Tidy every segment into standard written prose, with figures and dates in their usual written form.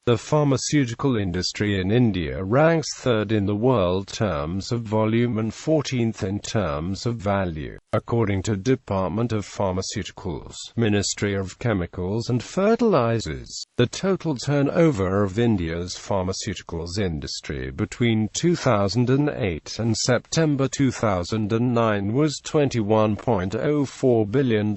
The pharmaceutical industry in India ranks third in the world terms of volume and 14th in terms of value, according to Department of Pharmaceuticals, Ministry of Chemicals and Fertilizers. The total turnover of India's pharmaceuticals industry between 2008 and September 2009 was $21.04 billion.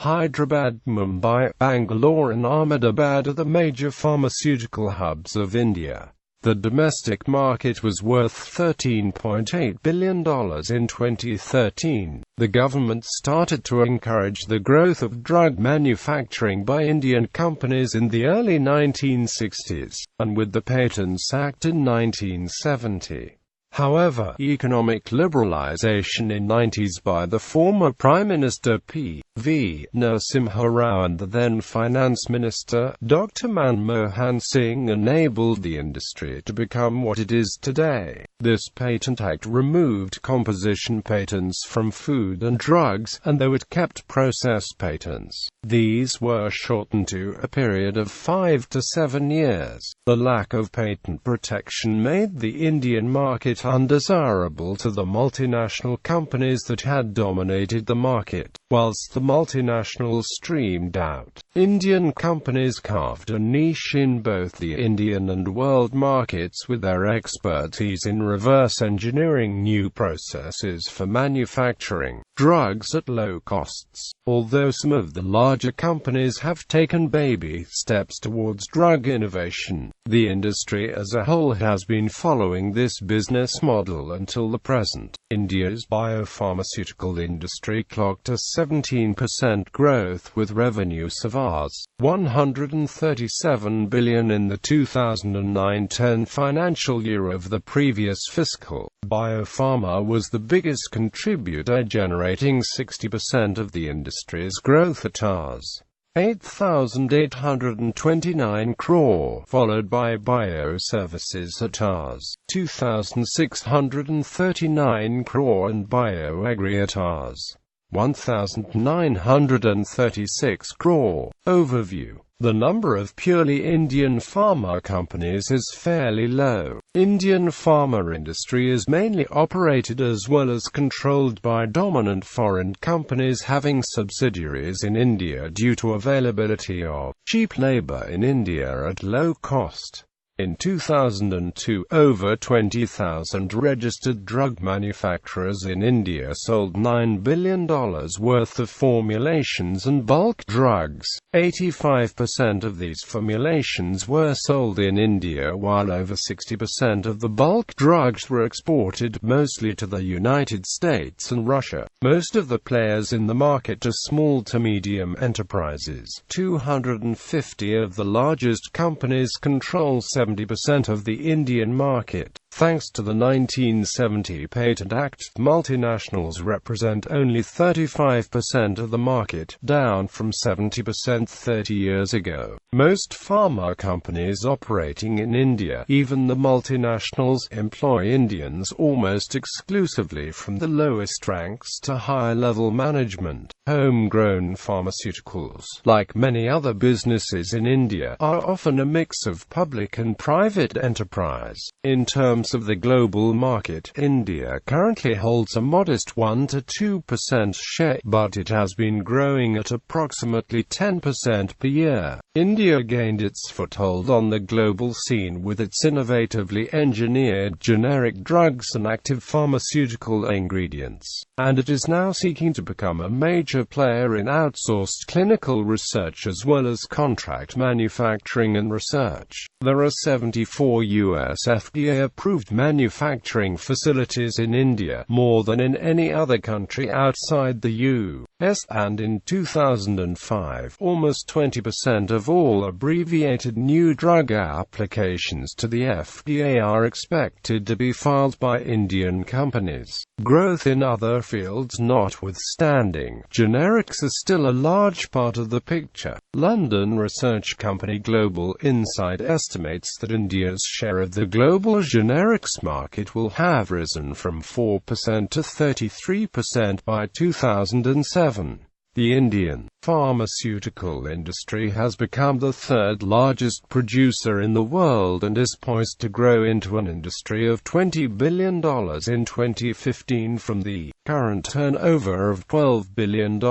Hyderabad, Mumbai, Bangalore and Ahmedabad are the major pharmaceutical hubs of India. The domestic market was worth $13.8 billion in 2013. The government started to encourage the growth of drug manufacturing by Indian companies in the early 1960s, and with the Patents Act in 1970. However, economic liberalization in the 90s by the former Prime Minister P.V. Narasimha Rao and the then Finance Minister, Dr. Manmohan Singh, enabled the industry to become what it is today. This Patent Act removed composition patents from food and drugs, and though it kept process patents, these were shortened to a period of 5 to 7 years. The lack of patent protection made the Indian market undesirable to the multinational companies that had dominated the market. Whilst the multinationals streamed out, Indian companies carved a niche in both the Indian and world markets with their expertise in reverse engineering new processes for manufacturing drugs at low costs. Although some of the larger companies have taken baby steps towards drug innovation, the industry as a whole has been following this business model until the present. India's biopharmaceutical industry clocked a 17% growth with revenues of Rs. 137 billion in the 2009-10 financial year of the previous fiscal. Biopharma was the biggest contributor, generating 60% of the industry's growth at Rs. 8,829 crore, followed by bioservices at Rs. 2,639 crore and bioagri at Rs. 1,936 crore. Overview. The number of purely Indian pharma companies is fairly low. Indian pharma industry is mainly operated as well as controlled by dominant foreign companies having subsidiaries in India due to availability of cheap labor in India at low cost. In 2002, over 20,000 registered drug manufacturers in India sold $9 billion worth of formulations and bulk drugs. 85% of these formulations were sold in India, while over 60% of the bulk drugs were exported, mostly to the United States and Russia. Most of the players in the market are small to medium enterprises. 250 of the largest companies control 70% of the Indian market. Thanks to the 1970 Patent Act, multinationals represent only 35% of the market, down from 70% 30 years ago. Most pharma companies operating in India, even the multinationals, employ Indians almost exclusively from the lowest ranks to high-level management. Homegrown pharmaceuticals, like many other businesses in India, are often a mix of public and private enterprise. In terms of the global market, India currently holds a modest 1 to 2% share, but it has been growing at approximately 10% per year. India gained its foothold on the global scene with its innovatively engineered generic drugs and active pharmaceutical ingredients, and it is now seeking to become a major player in outsourced clinical research as well as contract manufacturing and research. There are 74 US FDA-approved manufacturing facilities in India, more than in any other country outside the US, and in 2005, almost 20% of all abbreviated new drug applications to the FDA are expected to be filed by Indian companies. Growth in other fields notwithstanding, generics are still a large part of the picture. London research company Global Insight estimates that India's share of the global generics market will have risen from 4% to 33% by 2007. The Indian pharmaceutical industry has become the third largest producer in the world and is poised to grow into an industry of $20 billion in 2015 from the current turnover of $12 billion.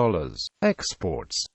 Exports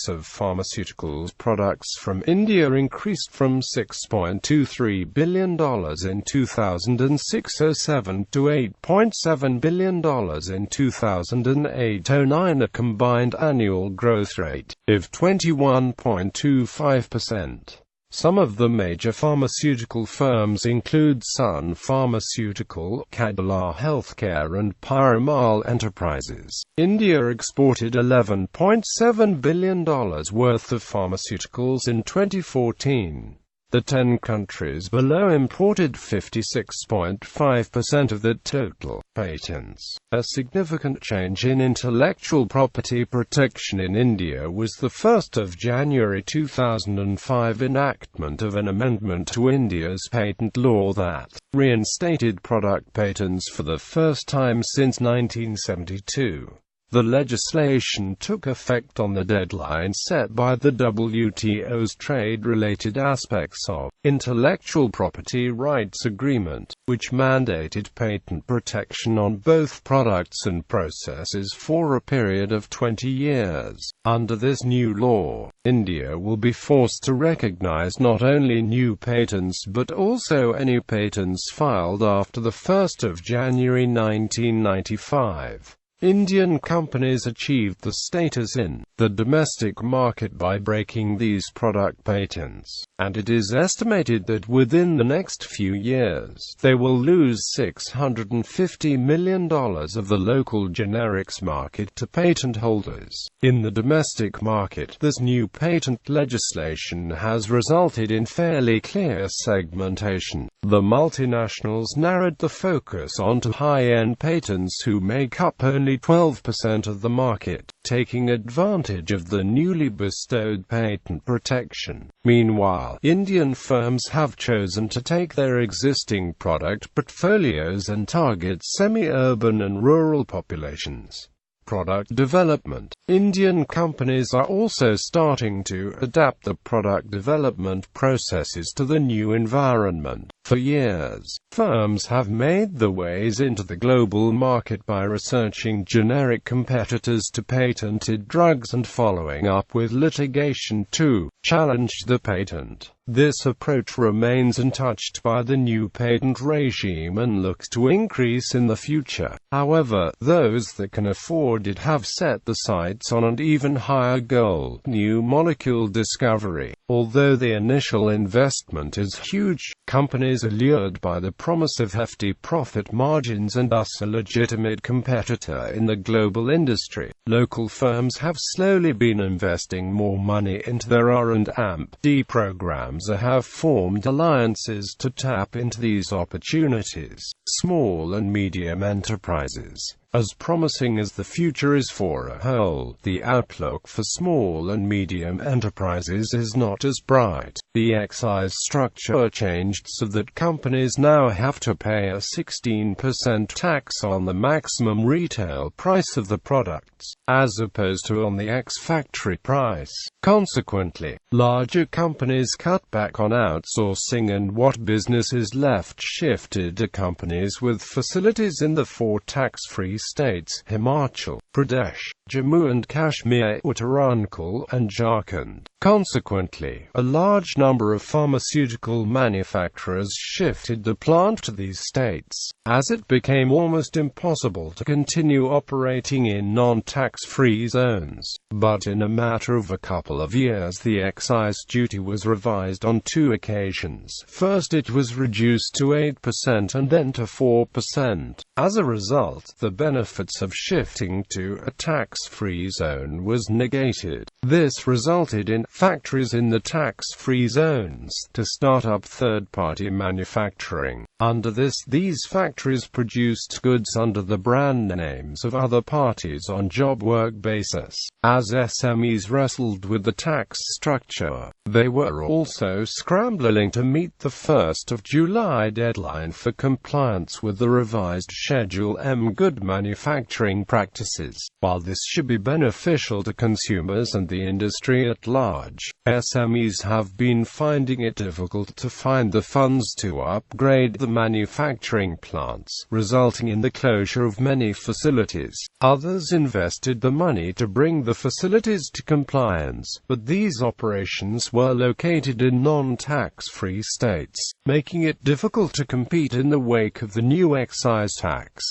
of pharmaceuticals products from India increased from $6.23 billion in 2006-07 to $8.7 billion in 2008-09, a combined annual growth rate of 21.25%. Some of the major pharmaceutical firms include Sun Pharmaceutical, Cadila Healthcare and Piramal Enterprises. India exported $11.7 billion worth of pharmaceuticals in 2014. The 10 countries below imported 56.5% of the total. Patents. A significant change in intellectual property protection in India was the 1st of January 2005 enactment of an amendment to India's patent law that reinstated product patents for the first time since 1972. The legislation took effect on the deadline set by the WTO's Trade-Related Aspects of Intellectual Property Rights Agreement, which mandated patent protection on both products and processes for a period of 20 years. Under this new law, India will be forced to recognize not only new patents but also any patents filed after the 1st of January 1995. Indian companies achieved the status in the domestic market by breaking these product patents, and it is estimated that within the next few years, they will lose $650 million of the local generics market to patent holders. In the domestic market, this new patent legislation has resulted in fairly clear segmentation. The multinationals narrowed the focus onto high-end patents who make up only 12% of the market, taking advantage of the newly bestowed patent protection. Meanwhile, Indian firms have chosen to take their existing product portfolios and target semi-urban and rural populations. Product development. Indian companies are also starting to adapt the product development processes to the new environment. For years, firms have made their ways into the global market by researching generic competitors to patented drugs and following up with litigation to challenge the patent. This approach remains untouched by the new patent regime and looks to increase in the future. However, those that can afford it have set their sights on an even higher goal: new molecule discovery. Although the initial investment is huge, companies allured by the promise of hefty profit margins and thus a legitimate competitor in the global industry, local firms have slowly been investing more money into their R&D programs or have formed alliances to tap into these opportunities. Small and medium enterprises. As promising as the future is for a whole, the outlook for small and medium enterprises is not as bright. The excise structure changed so that companies now have to pay a 16% tax on the maximum retail price of the products, as opposed to on the ex-factory price. Consequently, larger companies cut back on outsourcing and what business is left shifted to companies with facilities in the 4 tax-free states: Himachal Pradesh, Jammu and Kashmir, Uttarakhand, and Jharkhand. Consequently, a large number of pharmaceutical manufacturers shifted the plant to these states, as it became almost impossible to continue operating in non-tax-free zones. But in a matter of a couple of years, the excise duty was revised on 2 occasions. First it was reduced to 8% and then to 4%. As a result, the benefits of shifting to a tax-free zone was negated. This resulted in factories in the tax-free zones to start up third-party manufacturing. Under this, these factories produced goods under the brand names of other parties on job-work basis. As SMEs wrestled with the tax structure, they were also scrambling to meet the 1st of July deadline for compliance with the revised Schedule M good manufacturing practices. While this should be beneficial to consumers and the industry at large, SMEs have been finding it difficult to find the funds to upgrade the manufacturing plants, resulting in the closure of many facilities. Others invested the money to bring the facilities to compliance, but these operations were located in non-tax-free states, making it difficult to compete in the wake of the new excise tax.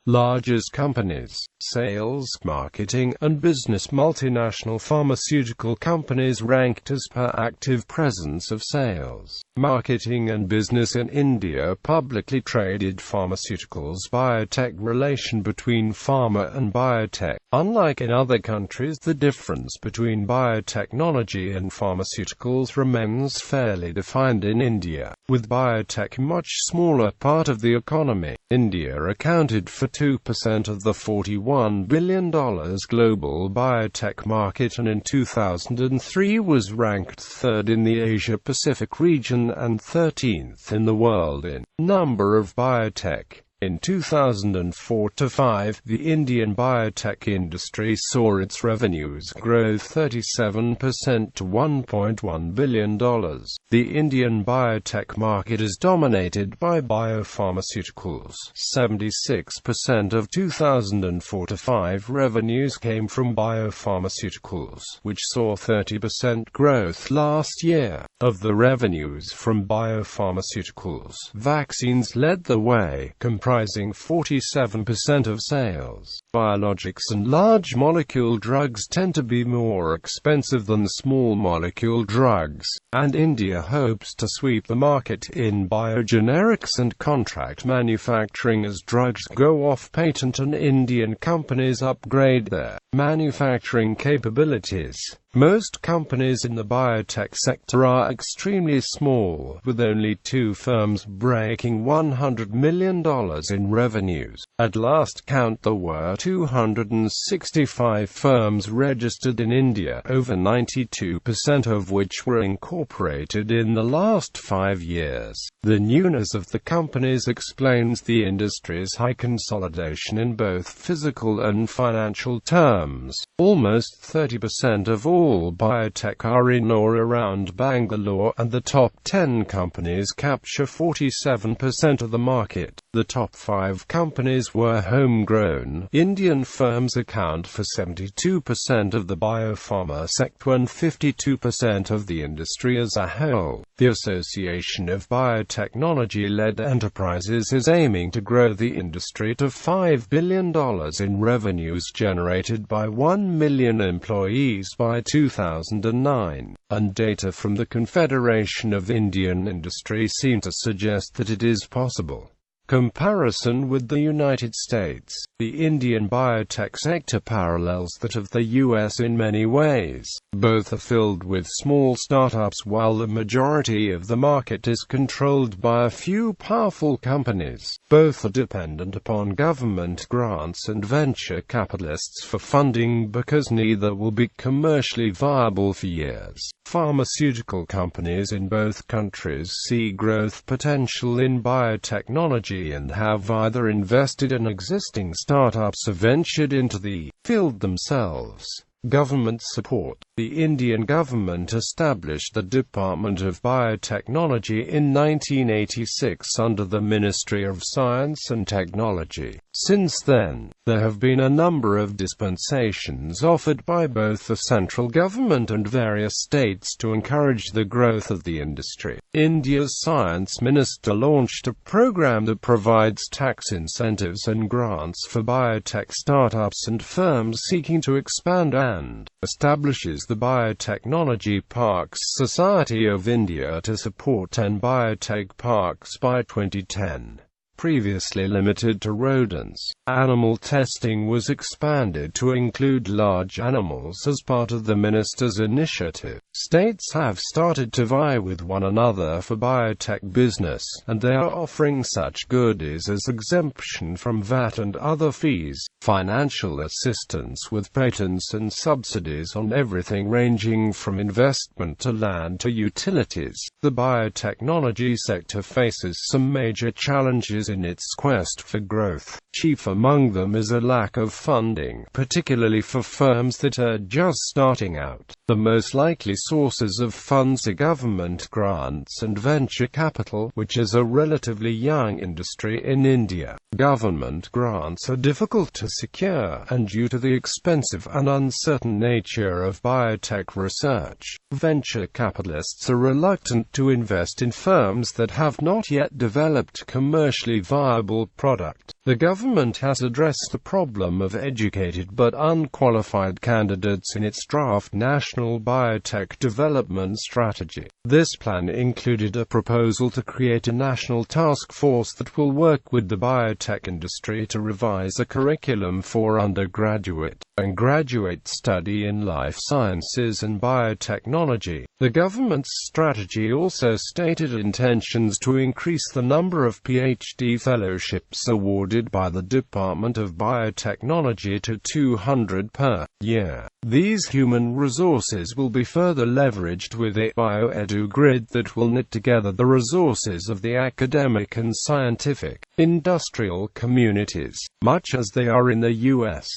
Largest companies, sales, marketing, and business. Multinational pharmaceutical companies ranked as per active presence of sales, marketing and business in India. Publicly traded pharmaceuticals. Biotech. Relation between pharma and biotech. Unlike in other countries, the difference between biotechnology and pharmaceuticals remains fairly defined in India, with biotech a much smaller part of the economy. India accounted for 2% of the $41 billion global biotech market, and in 2003 was ranked 3rd in the Asia-Pacific region and 13th in the world in number of biotech. In 2004-05, the Indian biotech industry saw its revenues grow 37% to $1.1 billion. The Indian biotech market is dominated by biopharmaceuticals. 76% of 2004-05 revenues came from biopharmaceuticals, which saw 30% growth last year. Of the revenues from biopharmaceuticals, vaccines led the way, comprising 47% of sales. Biologics and large molecule drugs tend to be more expensive than small molecule drugs, and India hopes to sweep the market in biogenerics and contract manufacturing as drugs go off patent and Indian companies upgrade their manufacturing capabilities. Most companies in the biotech sector are extremely small, with only 2 firms breaking $100 million in revenues. At last count, there were 265 firms registered in India, over 92% of which were incorporated in the last 5 years. The newness of the companies explains the industry's high consolidation in both physical and financial terms. Almost 30% of all biotech are in or around Bangalore, and the top 10 companies capture 47% of the market. The top 5 companies were homegrown. Indian firms account for 72% of the biopharma sector and 52% of the industry as a whole. The Association of Biotechnology-Led Enterprises is aiming to grow the industry to $5 billion in revenues generated by 1 million employees by 2009, and data from the Confederation of Indian Industry seem to suggest that it is possible. Comparison with the United States. The Indian biotech sector parallels that of the US in many ways. Both are filled with small startups, while the majority of the market is controlled by a few powerful companies. Both are dependent upon government grants and venture capitalists for funding, because neither will be commercially viable for years. Pharmaceutical companies in both countries see growth potential in biotechnology and have either invested in existing startups or ventured into the field themselves. Government support. The Indian government established the Department of Biotechnology in 1986 under the Ministry of Science and Technology. Since then, there have been a number of dispensations offered by both the central government and various states to encourage the growth of the industry. India's science minister launched a program that provides tax incentives and grants for biotech startups and firms seeking to expand, and establishes the Biotechnology Parks Society of India to support 10 biotech parks by 2010. Previously limited to rodents, animal testing was expanded to include large animals as part of the minister's initiative. States have started to vie with one another for biotech business, and they are offering such goodies as exemption from VAT and other fees, financial assistance with patents and subsidies on everything ranging from investment to land to utilities. The biotechnology sector faces some major challenges in its quest for growth. Chief among them is a lack of funding, particularly for firms that are just starting out. The most likely sources of funds are government grants and venture capital, which is a relatively young industry in India. Government grants are difficult to secure, and due to the expensive and uncertain nature of biotech research, venture capitalists are reluctant to invest in firms that have not yet developed commercially viable product. The government has addressed the problem of educated but unqualified candidates in its draft National Biotech Development Strategy. This plan included a proposal to create a national task force that will work with the biotech industry to revise a curriculum for undergraduate and graduate study in life sciences and biotechnology. The government's strategy also stated intentions to increase the number of PhD fellowships awarded by the Department of Biotechnology to 200 per year. These human resources will be further leveraged with a bioedu grid that will knit together the resources of the academic and scientific, industrial communities, much as they are in the U.S.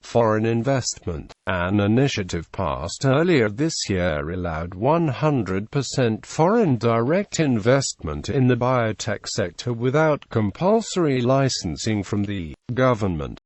Foreign investment. An initiative passed earlier this year allowed 100% foreign direct investment in the biotech sector without compulsory licensing from the government.